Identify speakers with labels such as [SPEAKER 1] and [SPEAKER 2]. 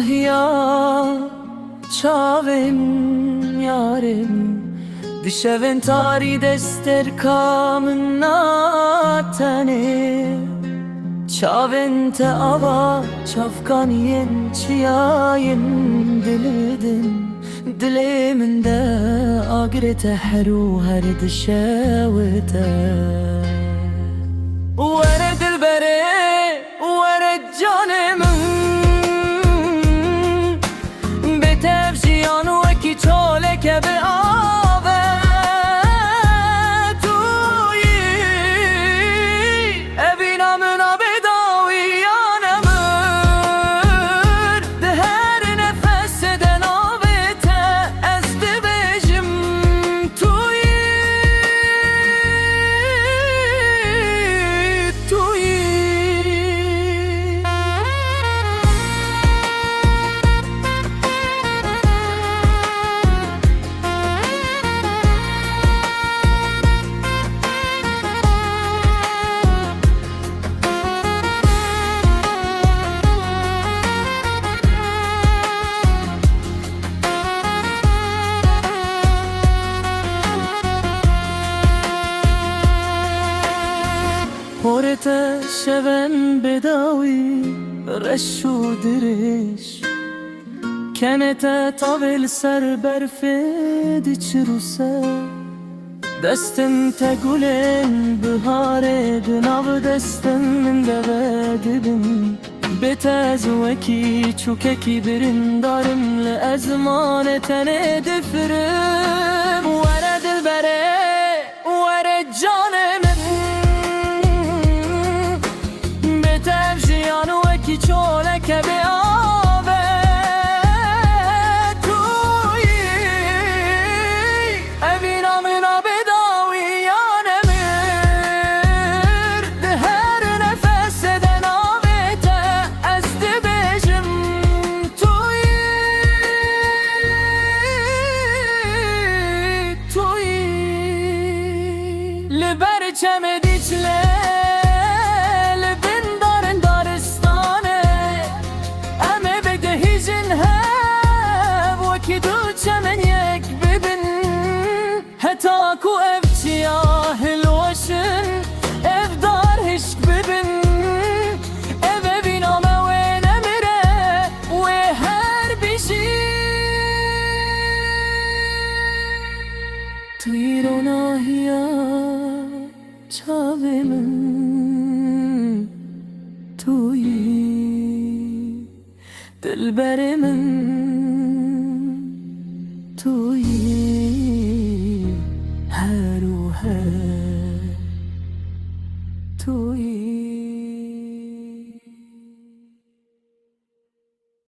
[SPEAKER 1] ya çavim yarim dişevin tari dester kamına tane çavin te ava çafkan yen çiyayin dilidin dilimin de agirete heru her dişevite وره دلبره وره جانم به تفجیان و کی چاله که به آوه تویی اوینامنا به داویانمر ده هر نفس دنابته از دبجم تویی پرته شون بداوی رشو درش کنت طاول سر برفد چروسه دستن تگولن بهاره دناو دستن من دبدبن بتاز وکی چوکه کی برندارم لازمان تنه دفرم ورا دلبره ورا جانم کی چاله که به آوه تویی اوینامنا به داویانمر ده هر نفس دنابته از دبجم تویی لبرچم دیچله تاكو افتيا هلوشن افدار هشك ببن افا بينا ما وين امره وهر بشي طيرونا هي چاوه من توي دلبر من توي هر و هر توی